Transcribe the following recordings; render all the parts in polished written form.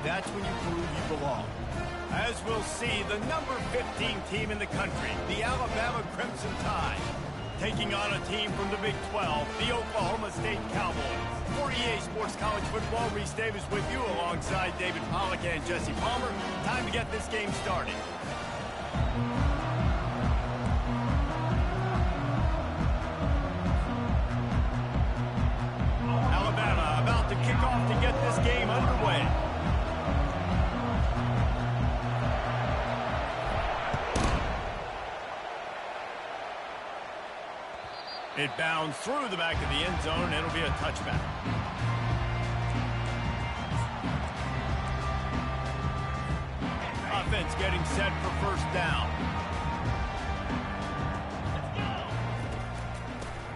that's when you prove you belong. As we'll see, the number 15 team in the country, the Alabama Crimson Tide, taking on a team from the Big 12, the Oklahoma State Cowboys. For EA Sports College Football, Reese Davis with you alongside David Pollack and Jesse Palmer. Time to get this game started. Alabama about to kick off to get this game underway. It bounds through the back of the end zone. It'll be a touchback. Offense getting set for first down.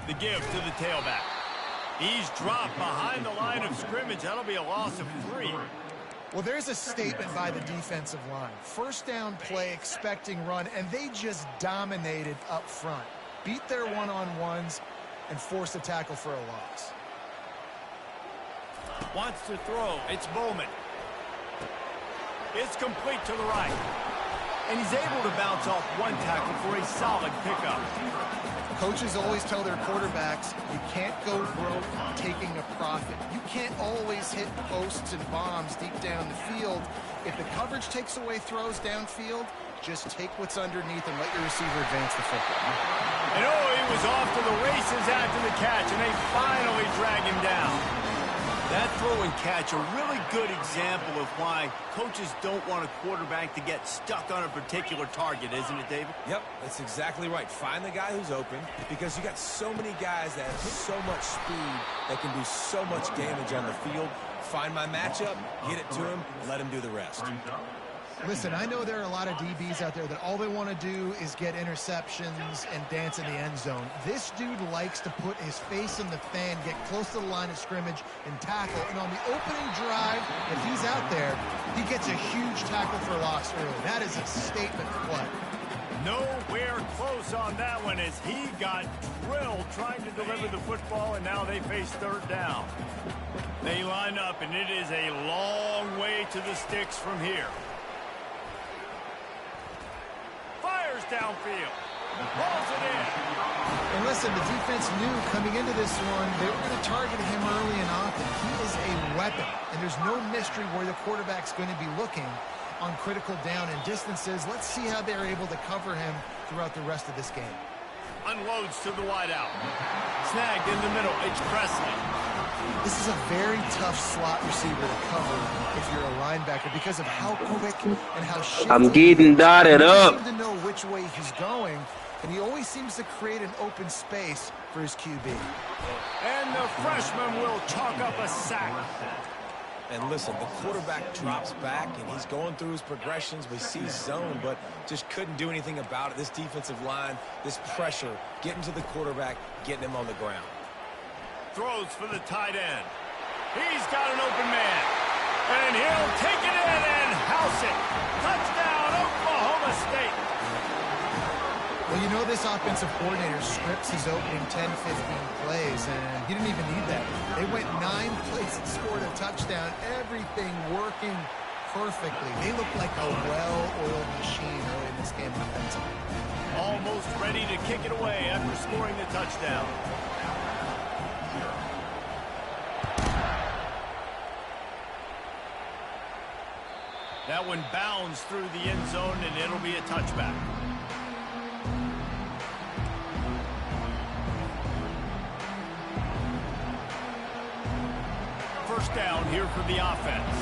The give to the tailback. He's dropped behind the line of scrimmage. That'll be a loss of 3. Well, there's a statement by the defensive line. First down play, expecting run, and they just dominated up front. Beat their one-on-ones and force a tackle for a loss. Wants to throw. It's Bowman. It's complete to the right. And he's able to bounce off one tackle for a solid pickup. Coaches always tell their quarterbacks, you can't go broke taking a profit. You can't always hit posts and bombs deep down the field. If the coverage takes away throws downfield, just take what's underneath and let your receiver advance the football. And oh, he was off to the races after the catch, and they finally drag him down. That throw and catch, a really good example of why coaches don't want a quarterback to get stuck on a particular target, isn't it, David? Yep, that's exactly right. Find the guy who's open, because you got so many guys that have so much speed that can do so much damage on the field. Find my matchup, get it to him, let him do the rest. Listen, I know there are a lot of DBs out there that all they want to do is get interceptions and dance in the end zone. This dude likes to put his face in the fan, get close to the line of scrimmage, and tackle. And on the opening drive, if he's out there, he gets a huge tackle for loss early. That is a statement play. Nowhere close on that one as he got drilled trying to deliver the football, and now they face third down. They line up, and it is a long way to the sticks from here. Fires downfield. Balls it in. And listen, the defense knew coming into this one, they were going to target him early and often. He is a weapon, and there's no mystery where the quarterback's going to be looking on critical down and distances. Let's see how they're able to cover him throughout the rest of this game. Unloads to the wideout. Snagged in the middle. It's Presley. This is a very tough slot receiver to cover if you're a linebacker because of how quick and how shifty. I'm getting dotted up. He seems to know which way he's going, and he always seems to create an open space for his QB. And the freshman will chalk up a sack. And listen, the quarterback drops back, and he's going through his progressions. We see zone, but just couldn't do anything about it. This defensive line, this pressure, getting to the quarterback, getting him on the ground. Throws for the tight end. He's got an open man. And he'll take it in and house it. Touchdown, Oklahoma State. Well, you know this offensive coordinator scripts his opening 10, 15 plays, and he didn't even need that. They went 9 plays and scored a touchdown. Everything working perfectly. They look like a well-oiled machine early in this game offensively. Almost ready to kick it away after scoring the touchdown. That one bounds through the end zone, and it'll be a touchback. First down here for the offense.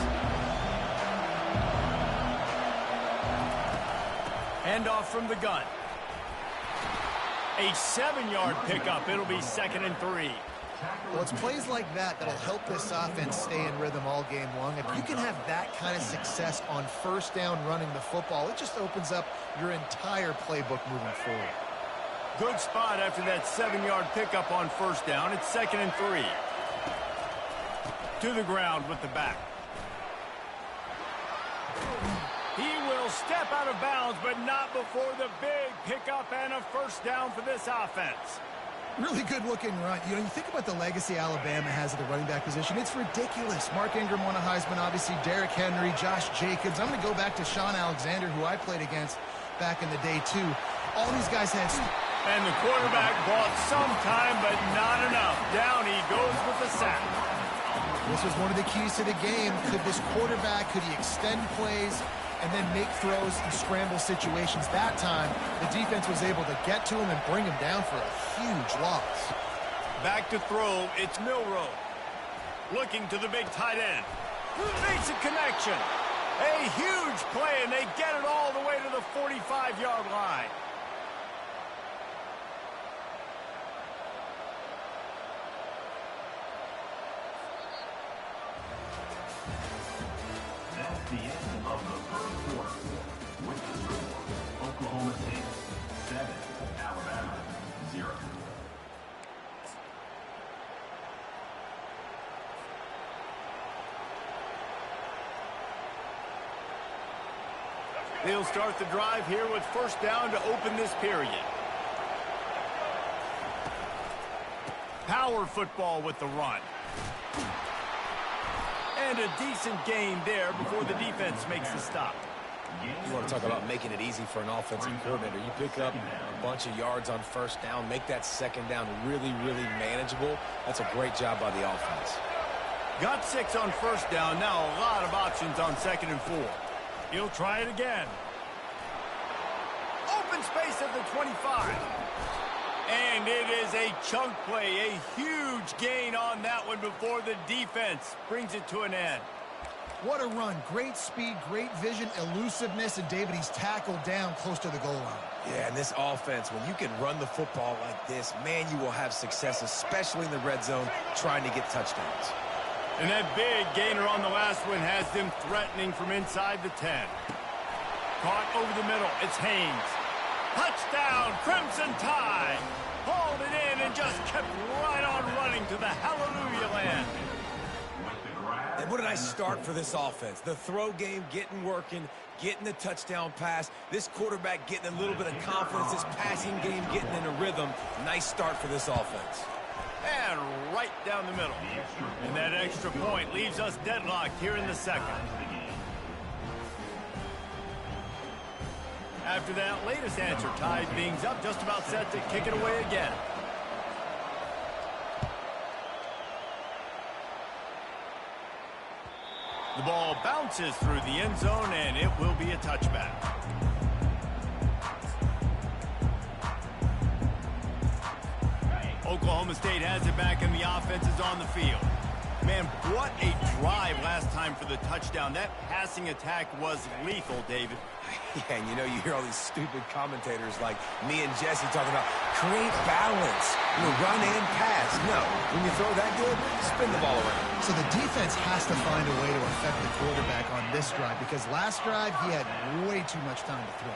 Handoff from the gun. A 7-yard pickup. It'll be 2nd and 3. Well, it's plays like that that'll help this offense stay in rhythm all game long. If you can have that kind of success on first down running the football, it just opens up your entire playbook moving forward. Good spot after that 7-yard pickup on first down. It's 2nd and 3. To the ground with the back. He will step out of bounds, but not before the big pickup and a first down for this offense. Really good-looking run. You know, you think about the legacy Alabama has at the running back position. It's ridiculous. Mark Ingram won a Heisman, obviously. Derrick Henry, Josh Jacobs. I'm going to go back to Sean Alexander, who I played against back in the day, too. All these guys had... And the quarterback bought some time, but not enough. Down he goes with the sack. This was one of the keys to the game. Could this quarterback, could he extend plays and then make throws in scramble situations? That time, the defense was able to get to him and bring him down for a huge loss. Back to throw, it's Milroe. Looking to the big tight end. Makes a connection. A huge play, and they get it all the way to the 45-yard line. That's the end of the first quarter. With the score, Oklahoma State 7, Alabama 0. They'll start the drive here with first down to open this period. Power football with the run. And a decent gain there before the defense makes the stop. You want to talk about making it easy for an offensive coordinator. You pick up a bunch of yards on first down, make that second down really, really manageable. That's a great job by the offense. Got 6 on first down. Now a lot of options on 2nd and 4. He'll try it again. Open space at the 25. And it is a chunk play, a huge gain on that one before the defense brings it to an end. What a run. Great speed, great vision, elusiveness, and David, he's tackled down close to the goal line. Yeah, and this offense, when you can run the football like this, man, you will have success, especially in the red zone, trying to get touchdowns. And that big gainer on the last one has them threatening from inside the 10. Caught over the middle. It's Haynes. Touchdown, Crimson Tide. Hauled it in and just kept right on running to the hallelujah land. And what a nice start for this offense. The throw game getting working, getting the touchdown pass. This quarterback getting a little bit of confidence. This passing game getting in a rhythm. Nice start for this offense. And right down the middle. And that extra point leaves us deadlocked here in the second. After that latest answer, tied things up, just about set to kick it away again. The ball bounces through the end zone, and it will be a touchback. Oklahoma State has it back, and the offense is on the field. Man, what a drive last time for the touchdown. That passing attack was lethal, David. Yeah, and you know, you hear all these stupid commentators like me and Jesse talking about create balance, run and pass. No, when you throw that good, spin the ball around. So the defense has to find a way to affect the quarterback on this drive, because last drive he had way too much time to throw.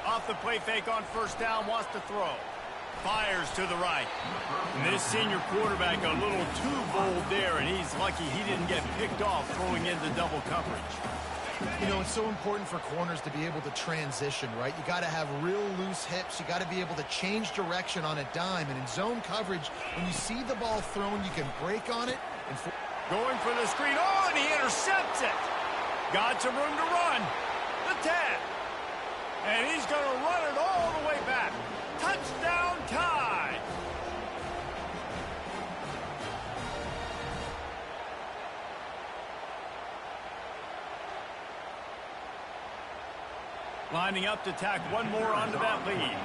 Off the play fake on first down, wants to throw. Fires to the right. And this senior quarterback a little too bold there, and he's lucky he didn't get picked off throwing into double coverage. You know, it's so important for corners to be able to transition, right? You got to have real loose hips. You got to be able to change direction on a dime. And in zone coverage, when you see the ball thrown, you can break on it. And going for the screen. Oh, and he intercepts it. Got some room to run. The 10. And he's going to run it all the way back. Touchdown Tide. Lining up to tack one more onto that lead.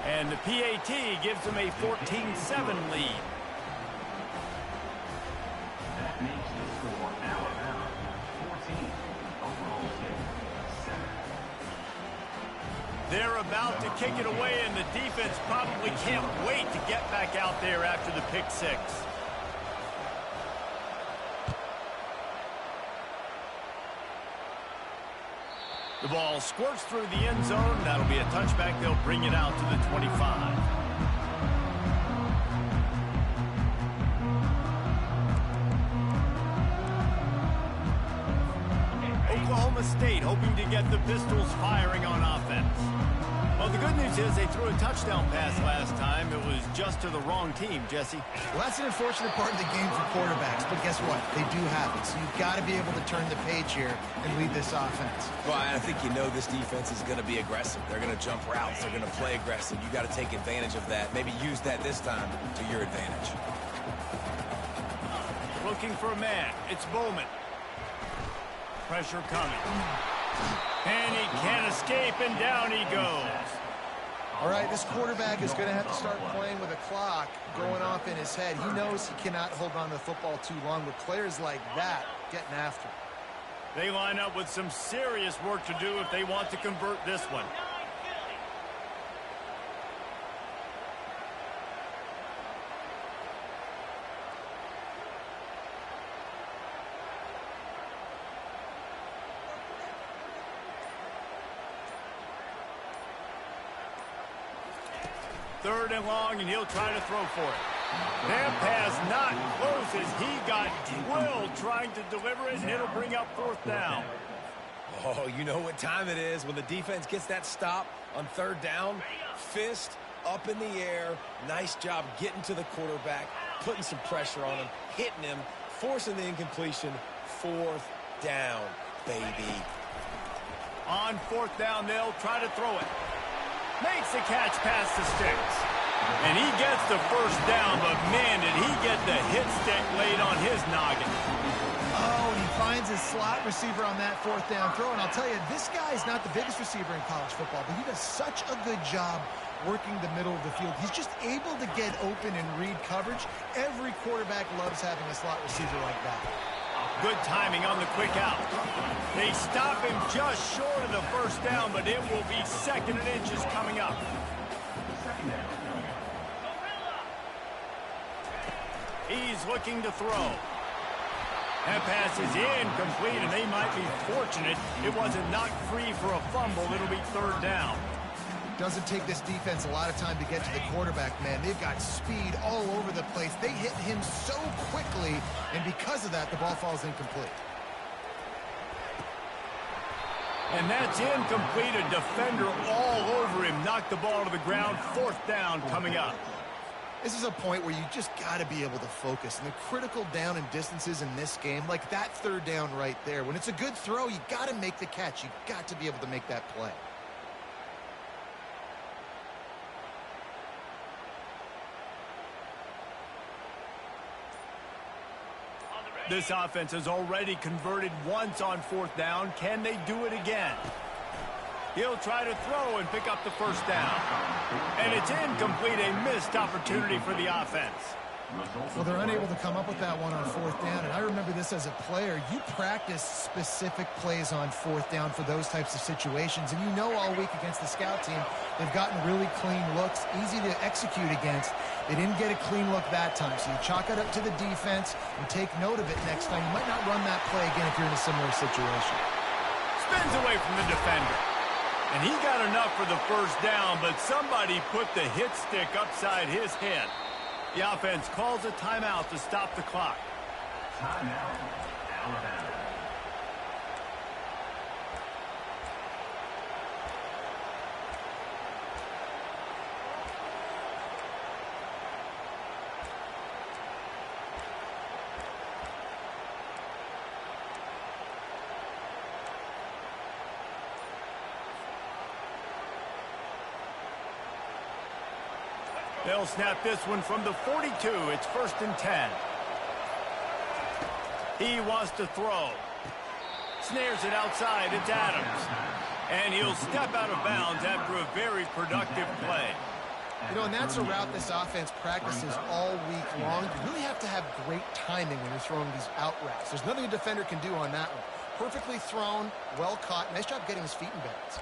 And the PAT gives them a 14-7 lead. That makes the score Alabama 14, Oklahoma State 7. They're about to kick it away, and the defense probably can't wait to get back out there after the pick six. The ball squirts through the end zone. That'll be a touchback. They'll bring it out to the 25. Oklahoma Oklahoma State hoping to get the Pistols firing on offense. Well, the good news is they threw a touchdown pass last time. It was just to the wrong team, Jesse. Well, that's an unfortunate part of the game for quarterbacks, but guess what? They do have it, so you've got to be able to turn the page here and lead this offense. Well, I think you know this defense is going to be aggressive. They're going to jump routes. They're going to play aggressive. You got to take advantage of that. Maybe use that this time to your advantage. Looking for a man. It's Bowman. Pressure coming. And he can't escape, and down he goes. All right, this quarterback is going to have to start playing with a clock going off in his head. He knows he cannot hold on to the football too long with players like that getting after him. They line up with some serious work to do if they want to convert this one. Third and long, and he'll try to throw for it. That pass not close as he got drilled trying to deliver it, and it'll bring up fourth down. Oh, you know what time it is when the defense gets that stop on third down. Fist up in the air. Nice job getting to the quarterback, putting some pressure on him, hitting him, forcing the incompletion. Fourth down, baby. On fourth down, they'll try to throw it. Makes the catch past the sticks. And he gets the first down, but man, did he get the hit stick laid on his noggin. Oh, and he finds his slot receiver on that fourth down throw. And I'll tell you, this guy is not the biggest receiver in college football, but he does such a good job working the middle of the field. He's just able to get open and read coverage. Every quarterback loves having a slot receiver like that. Good timing on the quick out. They stop him just short of the first down, but it will be second and inches coming up. He's looking to throw. That pass is incomplete, and they might be fortunate it wasn't knocked free for a fumble. It'll be third down. Doesn't take this defense a lot of time to get to the quarterback, man. They've got speed all over the place. They hit him so quickly, and because of that, the ball falls incomplete. And that's incomplete. A defender all over him. Knocked the ball to the ground. Fourth down coming up. This is a point where you just got to be able to focus. And the critical down and distances in this game, like that third down right there, when it's a good throw, you got to make the catch. You got to be able to make that play. This offense has already converted once on fourth down. Can they do it again? He'll try to throw and pick up the first down. And it's incomplete, a missed opportunity for the offense. Well, they're unable to come up with that one on fourth down. And I remember this as a player. You practice specific plays on fourth down for those types of situations. And you know all week against the scout team, they've gotten really clean looks, easy to execute against. They didn't get a clean look that time. So you chalk it up to the defense and take note of it next time. You might not run that play again if you're in a similar situation. Spins away from the defender. And he got enough for the first down, but somebody put the hit stick upside his head. The offense calls a timeout to stop the clock. Timeout, Alabama. They'll snap this one from the 42. It's first and 10. He wants to throw. Snares it outside. It's Adams. And he'll step out of bounds after a very productive play. You know, and that's a route this offense practices all week long. You really have to have great timing when you're throwing these out routes. There's nothing a defender can do on that one. Perfectly thrown, well caught. Nice job getting his feet in bounds.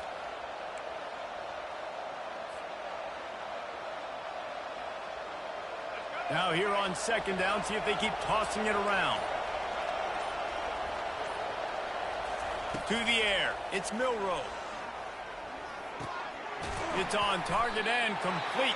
Now here on second down, see if they keep tossing it around. To the air, it's Milroe. It's on target and complete.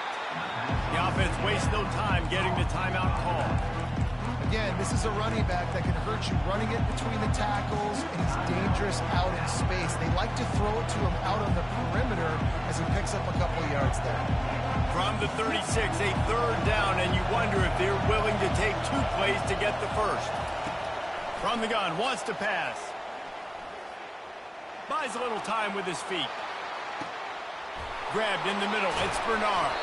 The offense wastes no time getting the timeout call. Again, this is a running back that can hurt you running it between the tackles, and he's dangerous out in space. They like to throw it to him out on the perimeter as he picks up a couple yards there. From the 36, a third down, and you wonder if they're willing to take 2 plays to get the first. From the gun, wants to pass. Buys a little time with his feet. Grabbed in the middle, it's Bernard.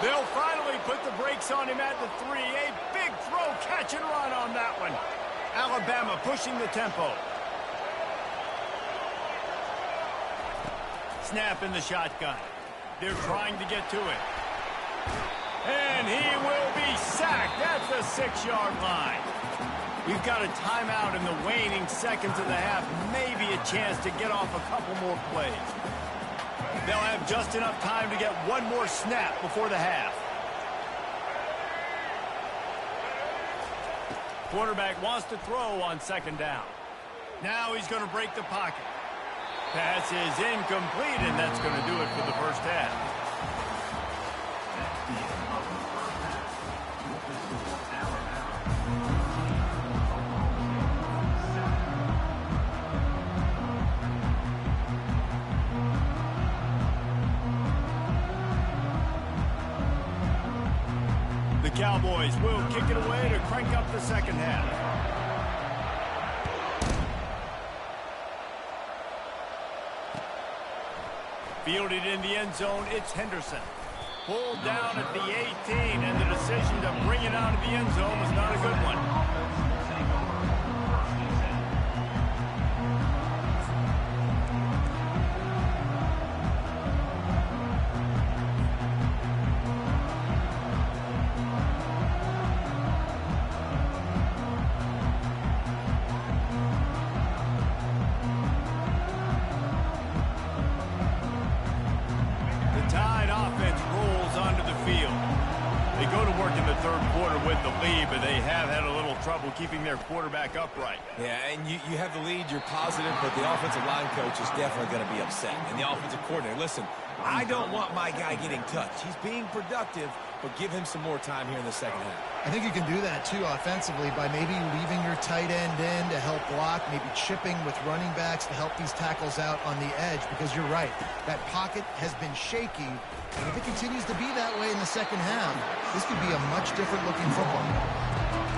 They'll finally put the brakes on him at the 3. A big throw, catch and run on that one. Alabama pushing the tempo. Snap in the shotgun. They're trying to get to it. And he will be sacked at the 6-yard line. We've got a timeout in the waning seconds of the half. Maybe a chance to get off a couple more plays. They'll have just enough time to get one more snap before the half. Quarterback wants to throw on 2nd down. Now he's going to break the pocket. Pass is incomplete, and that's going to do it for the first half. Cowboys will kick it away to crank up the second half. Fielded in the end zone, it's Henderson. Pulled down at the 18, and the decision to bring it out of the end zone was not a good one. But they have had a little trouble keeping their quarterback upright. Yeah, and you have the lead, you're positive, but the offensive line coach is definitely going to be upset. And the offensive coordinator, listen, I don't want my guy getting touched. He's being productive, but give him some more time here in the second half. I think you can do that, too, offensively, by maybe leaving your tight end in to help block, maybe chipping with running backs to help these tackles out on the edge, because you're right. That pocket has been shaky, and if it continues to be that way in the second half, this could be a much different-looking football.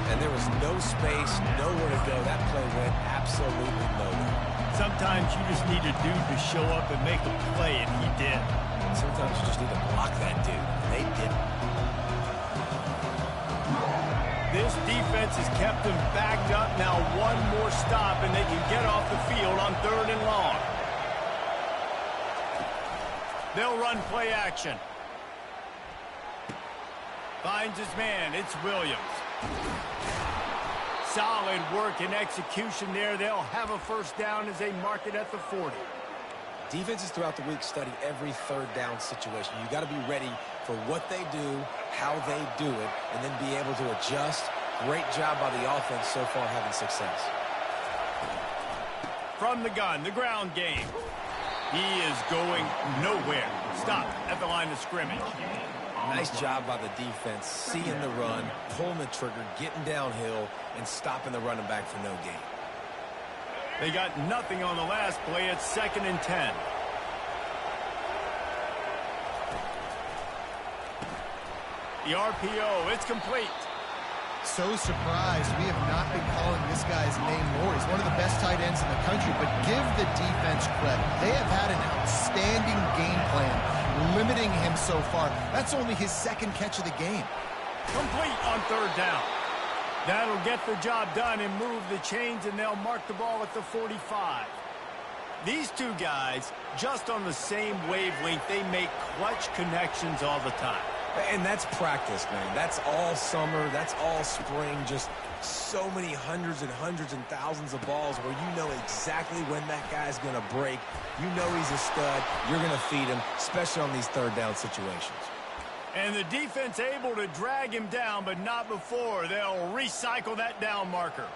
And there was no space, nowhere to go. That play went absolutely nowhere. Sometimes you just need a dude to show up and make a play, and he did. Sometimes you just need to block that dude, and they didn't. This defense has kept them backed up. Now one more stop, and they can get off the field on 3rd and long. They'll run play action. Finds his man. It's Williams. Solid work and execution there. They'll have a first down as they mark it at the 40. Defenses throughout the week study every 3rd down situation. You got to be ready for what they do, how they do it, and then be able to adjust. Great job by the offense so far having success. From the gun, the ground game. He is going nowhere. Stop at the line of scrimmage. Nice job by the defense, seeing the run, pulling the trigger, getting downhill, and stopping the running back for no gain. They got nothing on the last play. It's 2nd and 10. The RPO, it's complete. So surprised we have not been calling this guy's name more. He's one of the best tight ends in the country, but give the defense credit. They have had an outstanding game plan, limiting him so far. That's only his 2nd catch of the game. Complete on 3rd down. That'll get the job done and move the chains, and they'll mark the ball at the 45. These two guys, just on the same wavelength, they make clutch connections all the time. And that's practice, man. That's all summer. That's all spring. Just so many hundreds and thousands of balls where you know exactly when that guy's going to break. You know he's a stud. You're going to feed him, especially on these 3rd down situations. And the defense able to drag him down, but not before. They'll recycle that down marker.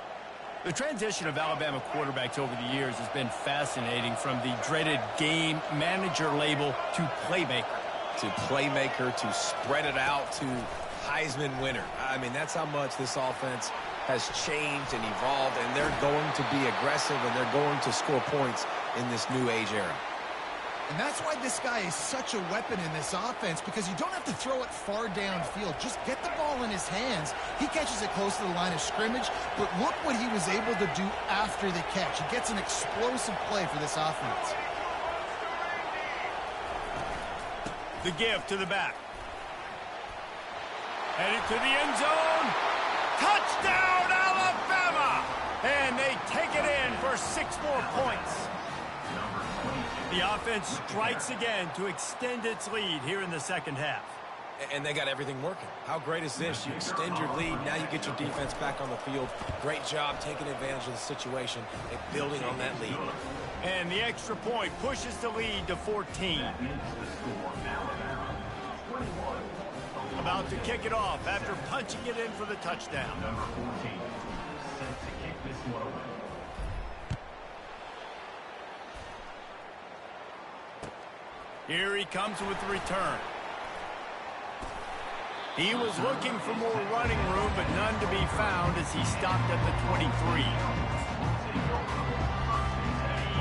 The transition of Alabama quarterbacks over the years has been fascinating, from the dreaded game manager label to playmaker. To playmaker, to spread it out, to Heisman winner. I mean, that's how much this offense has changed and evolved, and they're going to be aggressive, and they're going to score points in this new age era. And that's why this guy is such a weapon in this offense, because you don't have to throw it far downfield. Just get the ball in his hands. He catches it close to the line of scrimmage, but look what he was able to do after the catch. He gets an explosive play for this offense. The give to the back. Headed to the end zone. Touchdown, Alabama! And they take it in for 6 more points. The offense strikes again to extend its lead here in the second half. And they got everything working. How great is this? You extend your lead, now you get your defense back on the field. Great job taking advantage of the situation and building on that lead. And the extra point pushes the lead to 14. About to kick it off after punching it in for the touchdown. Number 14, set to kick this one away. Here he comes with the return. He was looking for more running room, but none to be found as he stopped at the 23.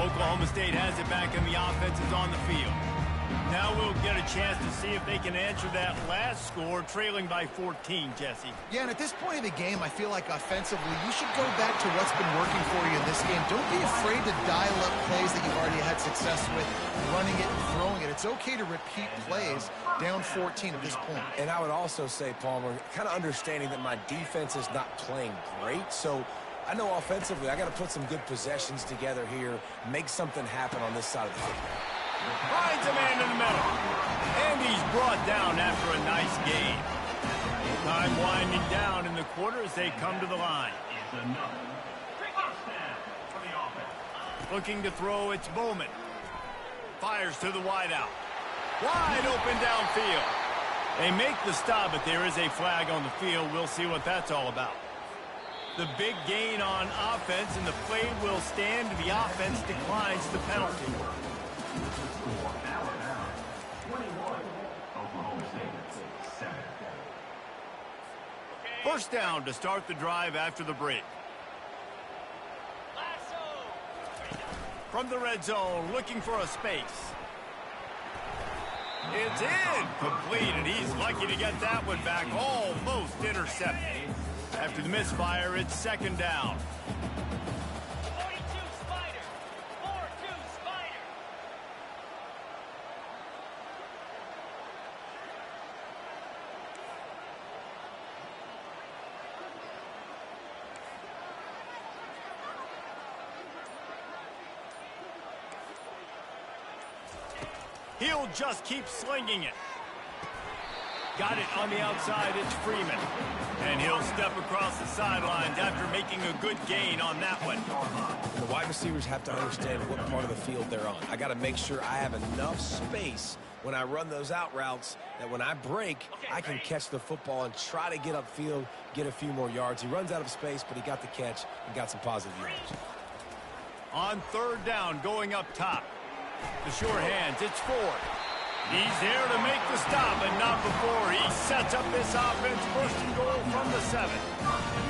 Oklahoma State has it back, and the offense is on the field. Now we'll get a chance to see if they can answer that last score, trailing by 14, Jesse. Yeah, and at this point of the game, I feel like offensively, you should go back to what's been working for you in this game. Don't be afraid to dial up plays that you've already had success with, running it and throwing it. It's okay to repeat plays down 14 at this point. And I would also say, Palmer, kind of understanding that my defense is not playing great, so I know offensively I got to put some good possessions together here, make something happen on this side of the football. Finds a man in the middle. And he's brought down after a nice game. Time winding down in the quarter as they come to the line. Looking to throw, it's Bowman. Fires to the wideout. Wide open downfield. They make the stop, but there is a flag on the field. We'll see what that's all about. The big gain on offense, and the play will stand. The offense declines the penalty. First down to start the drive after the break. From the red zone, looking for a space. It's in. Complete, and he's lucky to get that one back. Almost intercepted. After the misfire, it's second down. He'll just keep slinging it. Got it on the outside, it's Freeman. And he'll step across the sidelines after making a good gain on that one. The wide receivers have to understand what part of the field they're on. I got to make sure I have enough space when I run those out routes that when I break, I can catch the football and try to get upfield, get a few more yards. He runs out of space, but he got the catch and got some positive yards. On third down, going up top. The sure hands, it's Ford. He's there to make the stop, and not before. He sets up this offense, first and goal from the 7.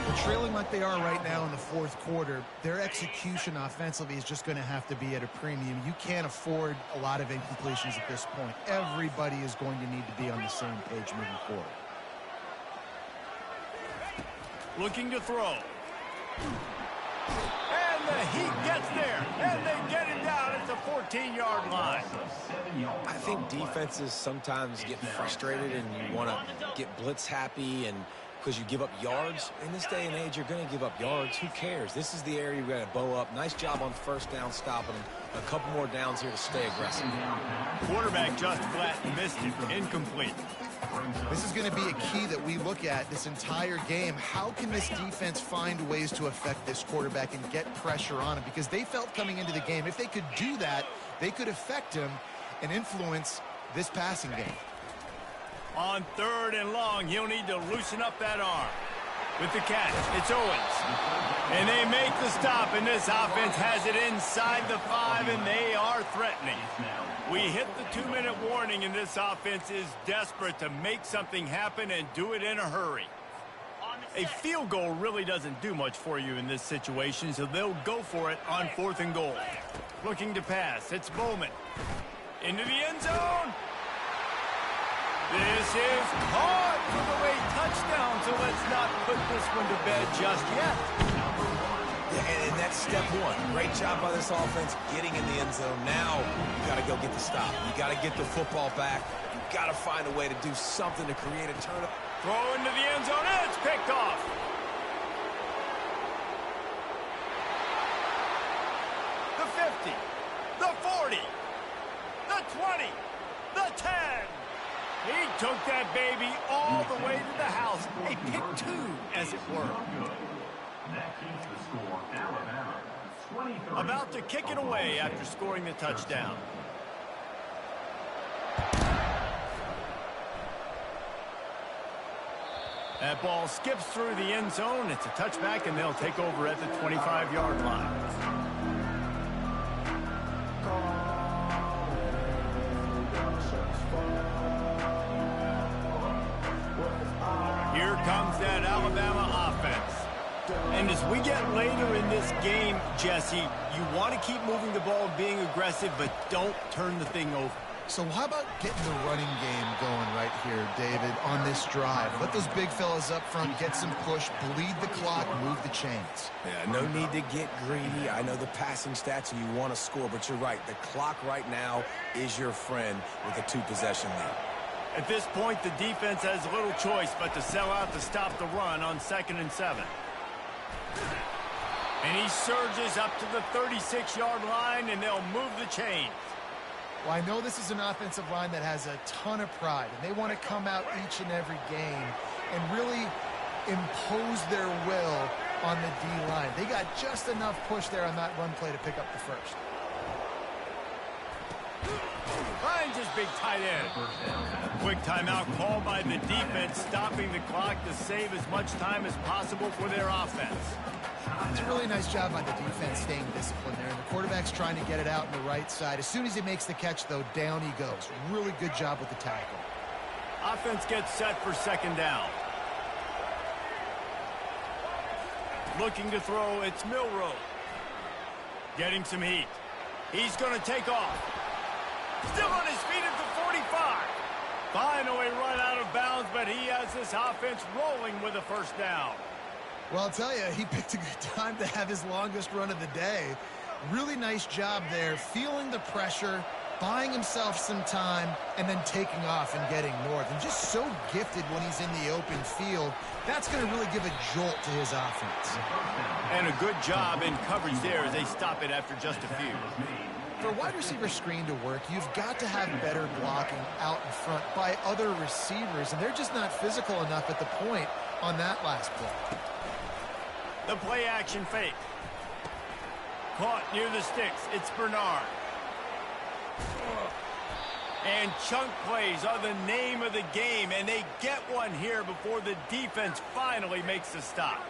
Well, trailing like they are right now in the fourth quarter, their execution offensively is just going to have to be at a premium. You can't afford a lot of incompletions at this point. Everybody is going to need to be on the same page moving forward. Looking to throw. And the heat gets there, and they get him down at the 14-yard line. I think defenses sometimes get frustrated and you want to get blitz happy and because you give up yards. In this day and age, you're going to give up yards. Who cares? This is the area you've got to bow up. Nice job on first down stopping them. A couple more downs here to stay aggressive. Quarterback just flat missed it. Incomplete. This is going to be a key that we look at this entire game. How can this defense find ways to affect this quarterback and get pressure on him? Because they felt coming into the game, if they could do that, they could affect him and influence this passing game. On third and long, he'll need to loosen up that arm. With the catch, it's Owens. And they make the stop, and this offense has it inside the 5, and they are threatening. We hit the 2-minute warning, and this offense is desperate to make something happen and do it in a hurry. A field goal really doesn't do much for you in this situation, so they'll go for it on 4th and goal. Looking to pass. It's Bowman. Into the end zone. This is caught for the late touchdown, so let's not put this one to bed just yet. Yeah, and that's step one. Great job by this offense getting in the end zone. Now you got to go get the stop. You got to get the football back. You got to find a way to do something to create a turnover. Throw into the end zone, and it's picked off. The 50, the 40, the 20, the 10. He took that baby all the way to the house. A pick 2, as it were. That keeps the score Alabama 23. About to kick it away after scoring the touchdown. That ball skips through the end zone. It's a touchback, and they'll take over at the 25-yard line. Here comes that Alabama offense. And as we get later in this game, Jesse, you want to keep moving the ball, being aggressive, but don't turn the thing over. So how about getting the running game going right here, David, on this drive? Let those big fellas up front get some push, bleed the clock, move the chains. Yeah, no need to get greedy. I know the passing stats and you want to score, but you're right. The clock right now is your friend with a 2-possession lead. At this point, the defense has little choice but to sell out to stop the run on 2nd and 7. And he surges up to the 36-yard line, and they'll move the chains. Well, I know this is an offensive line that has a ton of pride, and they want to come out each and every game and really impose their will on the D-line. They got just enough push there on that run play to pick up the first. Finds his big tight end. Quick timeout called by the defense, stopping the clock to save as much time as possible for their offense. It's a really nice job by the defense staying disciplined there. And the quarterback's trying to get it out on the right side. As soon as he makes the catch, though, down he goes. Really good job with the tackle. Offense gets set for 2nd down. Looking to throw, it's Milroe. Getting some heat. He's going to take off. Still on his feet at the 45. Finally run out of bounds, but he has this offense rolling with a 1st down. Well, I'll tell you, he picked a good time to have his longest run of the day. Really nice job there, feeling the pressure, buying himself some time, and then taking off and getting north. And just so gifted when he's in the open field. That's going to really give a jolt to his offense. And a good job in coverage there as they stop it after just a few. For a wide receiver screen to work, you've got to have better blocking out in front by other receivers, and they're just not physical enough at the point on that last play. The play action fake. Caught near the sticks. It's Bernard. And chunk plays are the name of the game, and they get one here before the defense finally makes the stop.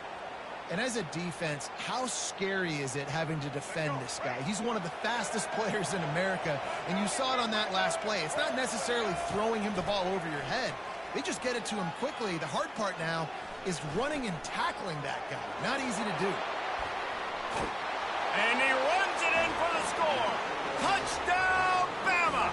And as a defense, how scary is it having to defend this guy? He's one of the fastest players in America, and you saw it on that last play. It's not necessarily throwing him the ball over your head. They just get it to him quickly. The hard part now is running and tackling that guy. Not easy to do. And he runs it in for the score. Touchdown, Bama!